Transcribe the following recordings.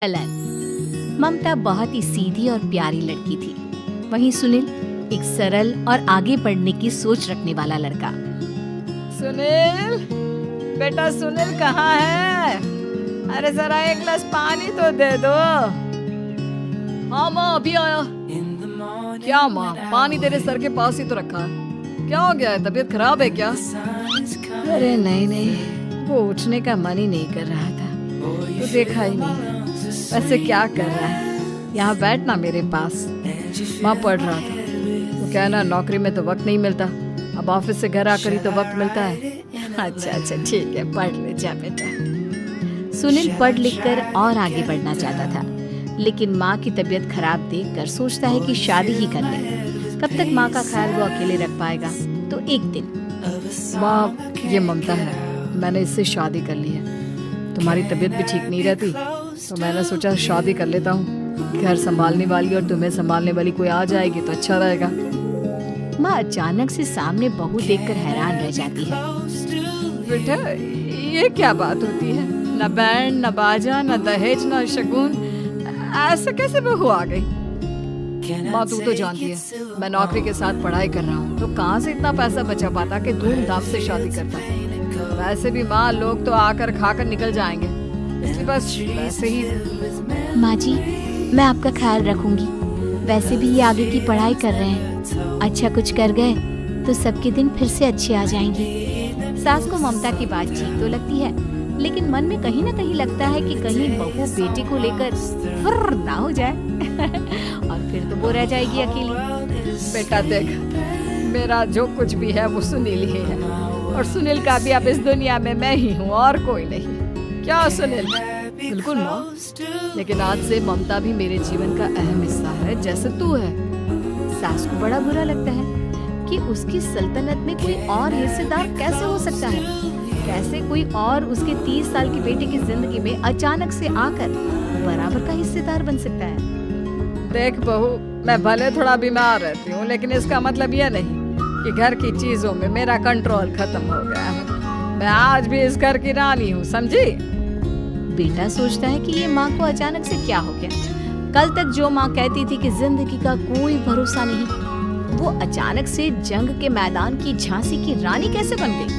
Alan. ममता बहुत ही सीधी और प्यारी लड़की थी। वहीं सुनील एक सरल और आगे बढ़ने की सोच रखने वाला लड़का। सुनील, बेटा सुनील कहाँ है? अरे जरा एक गिलास पानी तो दे दो। हाँ माँ, अभी आया। क्या माँ, पानी तेरे सर के पास ही तो रखा है। क्या हो गया है, तबीयत खराब है क्या? अरे नहीं नहीं, वो उठने का मन ही नहीं कर रहा था। तो देखा ही नहीं। वैसे क्या कर रहा है? यहाँ बैठना मेरे पास। माँ पढ़ रहा था। तो क्या ना, नौकरी में तो वक्त नहीं मिलता, अब ऑफिस से घर आकर ही तो वक्त मिलता है। अच्छा अच्छा ठीक है, पढ़ ले जा बेटा। सुनील पढ़ लिख कर और आगे बढ़ना चाहता था, लेकिन माँ की तबीयत खराब देखकर सोचता है कि शादी ही कर ले। कब तक माँ का ख्याल वो अकेले रख पाएगा? तो एक दिन, माँ ये ममता है, मैंने इससे शादी कर ली है। तुम्हारी तबीयत भी ठीक नहीं रहती, तो मैंने सोचा शादी कर लेता हूँ। घर संभालने वाली और तुम्हें संभालने वाली कोई आ जाएगी तो अच्छा रहेगा। माँ अचानक से सामने बहू देखकर हैरान रह जाती है। बेटा ये क्या बात होती है? न बैंड, न बाजा, न दहेज, न शगुन, ऐसा कैसे बहू आ गई? माँ तू तो जानती है, मैं नौकरी के साथ पढ़ाई कर रहा हूँ, तो कहाँ से इतना पैसा बचा पाता कि धूमधाम से शादी करता। वैसे भी माँ, लोग तो आकर खाकर निकल जाएंगे, इसलिए बस वैसे ही। माँ जी, मैं आपका ख्याल रखूंगी। वैसे भी ये आगे की पढ़ाई कर रहे हैं, अच्छा कुछ कर गए तो सबके दिन फिर से अच्छे आ जाएंगे। सास को ममता की बात ठीक तो लगती है, लेकिन मन में कहीं ना कहीं लगता है कि कहीं बहू बेटे को लेकर फुर्र ना हो जाए और फिर तो वो रह जाएगी अकेली। बेटा देख, मेरा जो कुछ भी है वो सुनील ही है, और सुनील का भी अब इस दुनिया में मैं ही हूँ और कोई नहीं। क्या सुनील? बिल्कुल माँ, लेकिन आज से ममता भी मेरे जीवन का अहम हिस्सा है, जैसे तू है। सास को बड़ा बुरा लगता है कि उसकी सल्तनत में कोई और हिस्सेदार कैसे हो सकता है। कैसे कोई और उसके 30 साल की बेटे की जिंदगी में अचानक से आकर बराबर का हिस्सेदार बन सकता है। देख बहू, मैं भले थोड़ा बीमार रहती हूँ, लेकिन इसका मतलब यह नहीं कि घर की चीजों में मेरा कंट्रोल खत्म हो गया है। मैं आज भी इस घर की रानी हूँ, समझी? बेटा सोचता है कि ये माँ को अचानक से क्या हो गया। कल तक जो माँ कहती थी कि जिंदगी का कोई भरोसा नहीं, वो अचानक से जंग के मैदान की झांसी की रानी कैसे बन गई?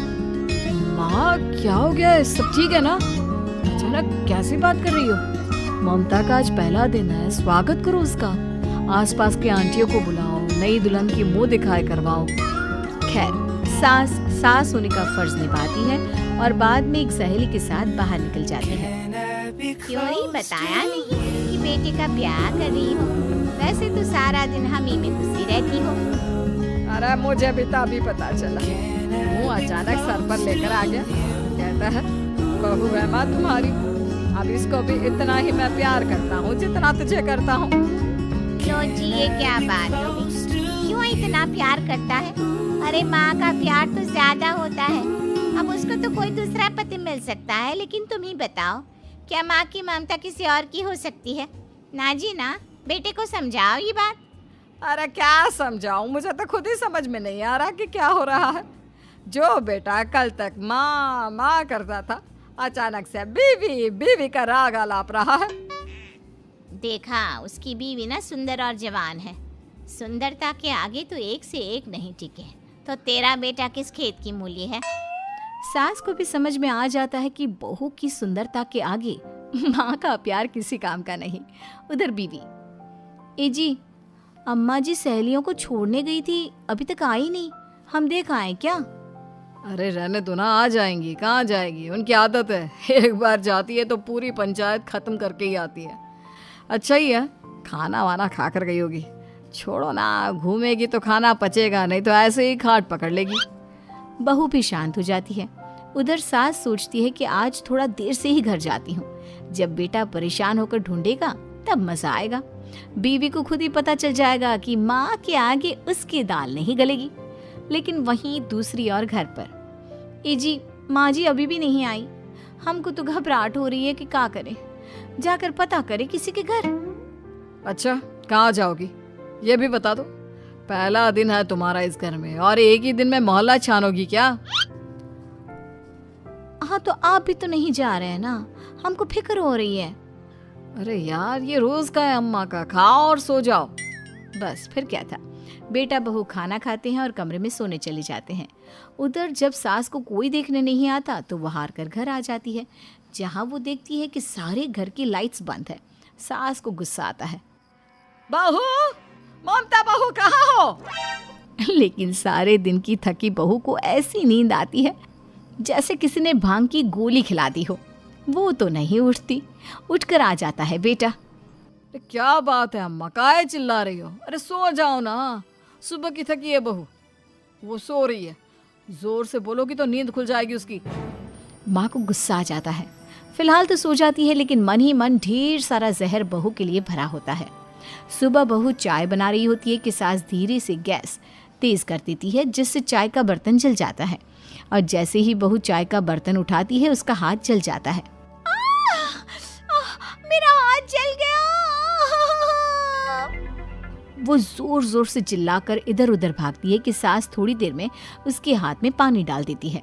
माँ क्या हो गया है? सब ठीक है ना? अचानक कैसी बात कर रही हो? ममता का आज पहला दिन है, स्वागत करो उसका। आसपास के आंटियों को बुलाओ, नई दुल्हन की मुंह दिखाई करवाओ। खैर, सास होने का फर्ज निभाती है और बाद में एक सहेली के साथ बाहर निकल जाती है। क्यों नहीं बताया नहीं कि बेटे का ब्याह कर रही हो? वैसे तो सारा दिन हम ही में घुसी रहती हो। अरे मुझे भी तभी पता चला, मुँह अचानक सर पर लेकर आ गया। कहता है बहू है माँ तुम्हारी, अब इसको भी इतना ही मैं प्यार करता हूँ जितना तुझे करता हूँ। क्यों जी, ये क्या बात हुई? क्यों इतना प्यार करता है? अरे माँ का प्यार तो ज्यादा होता है। अब उसको तो कोई दूसरा पति मिल सकता है, लेकिन तुम ही बताओ, क्या माँ की ममता किसी और की हो सकती है? ना जी ना, बेटे को समझाओ ये बात। अरे क्या समझाऊं, मुझे तो खुद ही समझ में नहीं आ रहा कि क्या हो रहा है। जो बेटा कल तक माँ माँ करता था, अचानक से बीवी बीवी का राग आलाप रहा है। देखा, उसकी बीवी ना सुंदर और जवान है। सुंदरता के आगे तो एक से एक नहीं टिके, तो तेरा बेटा किस खेत की मूली है? सास को भी समझ में आ जाता है कि बहू की सुंदरता के आगे माँ का प्यार किसी काम का नहीं। उधर बीवी, ए जी, अम्मा जी सहेलियों को छोड़ने गई थी, अभी तक आई नहीं, हम देख आए क्या? अरे रहने दो ना, आ जाएंगी। कहाँ जाएगी, उनकी आदत है, एक बार जाती है तो पूरी पंचायत खत्म करके ही आती है। अच्छा ही है, खाना वाना खा कर गई होगी। छोड़ो ना, घूमेगी तो खाना पचेगा, नहीं तो ऐसे ही खाट पकड़ लेगी। बहू भी शांत हो जाती है। उधर सास सोचती है कि आज थोड़ा देर से ही घर जाती हूँ, जब बेटा परेशान होकर ढूंढेगा तब मजा आएगा। बीवी को खुद ही पता चल जाएगा कि माँ के आगे उसकी दाल नहीं गलेगी। लेकिन वहीं दूसरी ओर घर पर, ए जी, माँ जी अभी भी नहीं आई, हमको तो घबराहट हो रही है कि क्या करें, जाकर पता करें किसी के घर। अच्छा, कहाँ जाओगी ये भी बता दो। पहला दिन है तुम्हारा इस घर में और एक ही दिन में मोहल्ला छानोगी क्या? हाँ, तो आप भी तो नहीं जा रहे हैं ना, हमको फिक्र हो रही है। अरे यार, ये रोज का है अम्मा का, खाओ और सो जाओ। बस फिर क्या था, बेटा बहू खाना खाते हैं और कमरे में सोने चले जाते हैं। उधर जब सास को कोई देखने नहीं आता तो वो हार कर घर आ जाती है, जहाँ वो देखती है कि सारे घर की लाइट्स बंद है। सास को गुस्सा आता है। बहू, ममता बहू कहाँ हो? लेकिन सारे दिन की थकी बहू को ऐसी नींद आती है जैसे किसी ने भांग की गोली खिला दी हो। वो तो नहीं उठती। उठकर आ जाता है बेटा। अरे क्या बात है अम्मा, काहे चिल्ला रही हो? अरे सो जाओ ना, सुबह की थकी है बहू, वो सो रही है। जोर से बोलोगी तो नींद खुल जाएगी उसकी। माँ को गुस्सा आ जाता है। फिलहाल तो सो जाती है, लेकिन मन ही मन ढेर सारा जहर बहू के लिए भरा होता है। सुबह बहू चाय बना रही होती है कि सास धीरे से गैस तेज कर देती है, जिससे चाय का बर्तन जल जाता है। और जैसे ही बहू चाय का बर्तन उठाती है, उसका हाथ जल जाता है। मेरा हाथ जल गया। वो जोर जोर से चिल्लाकर इधर उधर भागती है कि सास थोड़ी देर में उसके हाथ में पानी डाल देती है।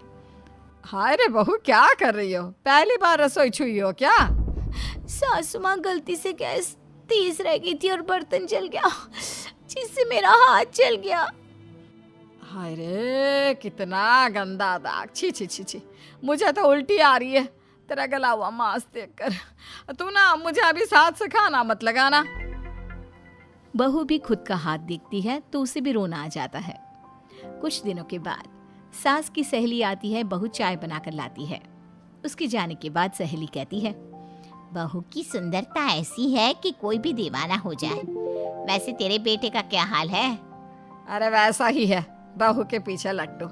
हाय रे बहू, क्या कर रही हो? पहली बार रसोई छुई हो क्या? सासू माँ गलती से गैस तेज रह गई थी और बर्तन जल गया, जिससे मेरा हाथ जल गया। हाय रे, कितना गंदा दाग। छी छी छी छी, मुझे तो उल्टी आ रही है तेरा गला हुआ मांस देखकर। तू ना मुझे अभी साथ से खाना मत लगाना। बहू भी खुद का हाथ देखती है तो उसे भी रोना आ जाता है। कुछ दिनों के बाद सास की सहेली आती है, बहू चाय बनाकर लाती है। उसके जाने के बाद सहेली कहती है, बहू की सुंदरता ऐसी है कि कोई भी दीवाना हो जाए। वैसे तेरे बेटे का क्या हाल है? अरे वैसा ही है, बहू के पीछे लट्टू।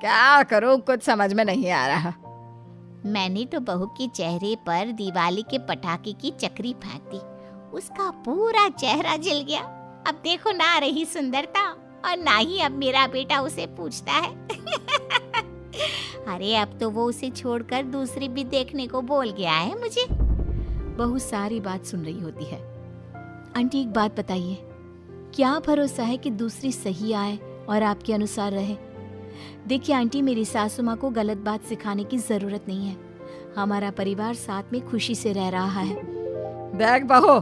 क्या करूं, कुछ समझ में नहीं आ रहा। मैंने तो बहू के चेहरे पर दिवाली के पटाखे की चक्री फेंक दी, उसका पूरा चेहरा जल गया। अब देखो ना रही सुंदरता, और ना ही अब मेरा बेटा उसे पूछता है। अरे अब तो वो उसे छोड़कर दूसरी भी देखने को बोल गया है मुझे। बहू सारी बात सुन रही होती है। आंटी एक बात बताइए, क्या भरोसा है कि दूसरी सही आए और आपके अनुसार रहे? देखिए आंटी, मेरी सासू माँ को गलत बात सिखाने की जरूरत नहीं है। हमारा परिवार साथ में खुशी से रह रहा है। देख बहू,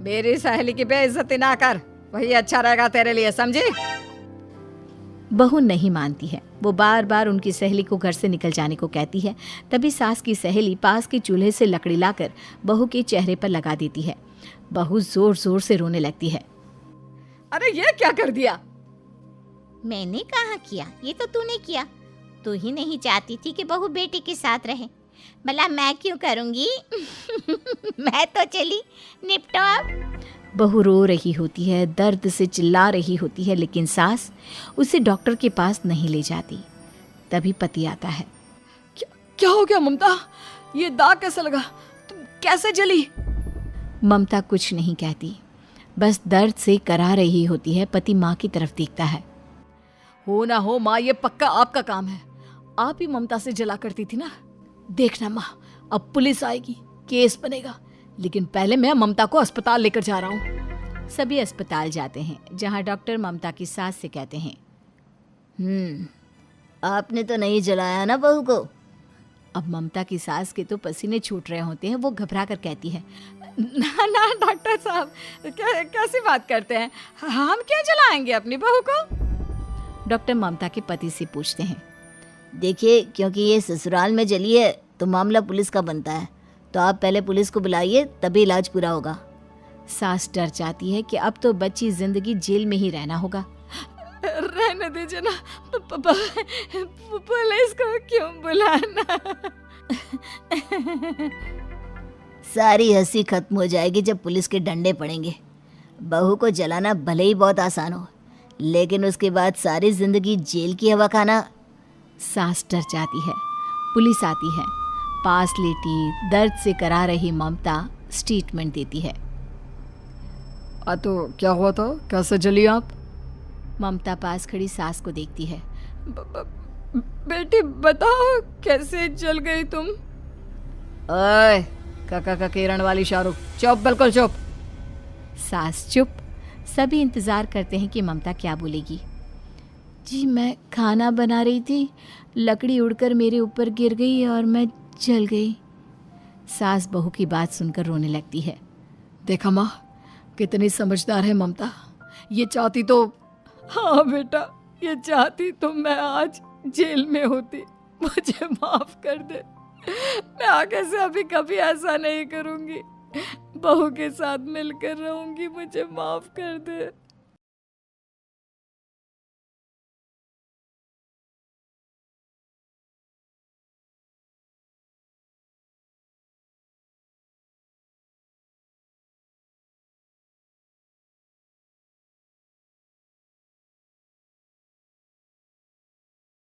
मेरी सहेली की बेइज्जती ना कर, वही अच्छा रहेगा तेरे लिए, समझी? बहू नहीं मानती है। वो बार बार उनकी सहेली को घर से निकल जाने को कहती है। तभी सास की सहेली पास के चूल्हे से लकड़ी लाकर बहू के चेहरे पर लगा देती है। बहू जोर जोर से रोने लगती है। अरे ये क्या कर दिया? मैंने कहाँ किया, ये तो तूने किया। तू ही नहीं चाहती थी कि बहू बेटे के साथ रहे, भला मैं क्यों करूँगी? मैं तो चली, निपटो अब। बहू रो रही होती है, दर्द से चिल्ला रही होती है, लेकिन सास उसे डॉक्टर के पास नहीं ले जाती। तभी पति आता है। क्या हो गया ममता? ये दाग कैसे लगा? तुम कैसे जली? ममता कुछ नहीं कहती, बस दर्द से करा रही होती है। पति माँ की तरफ देखता है। हो ना हो माँ, ये पक्का आपका काम है। आप ही ममता से जला करती थी ना। देखना माँ, अब पुलिस आएगी, केस बनेगा, लेकिन पहले मैं ममता को अस्पताल लेकर जा रहा हूँ। सभी अस्पताल जाते हैं, जहाँ डॉक्टर ममता की सास से कहते हैं, आपने तो नहीं जलाया ना बहू को? अब ममता की सास के तो पसीने छूट रहे होते हैं। वो घबरा कर कहती है, ना ना डॉक्टर साहब, कैसी बात करते हैं? हम क्यों जलाएंगे अपनी बहू को? डॉक्टर ममता के पति से पूछते हैं। देखिए, क्योंकि ये ससुराल में जली है तो मामला पुलिस का बनता है, तो आप पहले पुलिस को बुलाइए, तभी इलाज पूरा होगा। सास डर जाती है कि अब तो बच्ची जिंदगी जेल में ही रहना होगा। रहने दीजिए ना, पुलिस को क्यों बुलाना? सारी हंसी खत्म हो जाएगी जब पुलिस के डंडे पड़ेंगे। बहू को जलाना भले ही बहुत आसान हो, लेकिन उसके बाद सारी जिंदगी जेल की हवा खाना। सास डर जाती है। पुलिस आती है। पास लेटी दर्द से करा रही ममता स्टेटमेंट देती है। तो क्या हुआ था? कैसे जली आप? ममता पास खड़ी सास को देखती है। बेटी बताओ, कैसे जल गई तुम? ओए, काका का किरण वाली शाहरुख, चुप, बिल्कुल चुप। सास चुप। सभी इंतजार करते हैं कि ममता क्या बोलेगी। जी मैं खाना बना रही थी, लकड़ी उड़कर मेरे ऊपर गिर गई और मैं जल गई। सास बहू की बात सुनकर रोने लगती है। देखा माँ, कितनी समझदार है ममता। ये चाहती तो, हाँ बेटा, ये चाहती तो मैं आज जेल में होती। मुझे माफ कर दे, मैं आगे से अभी कभी ऐसा नहीं करूंगी। बहू के साथ मिलकर रहूंगी, मुझे माफ कर दे।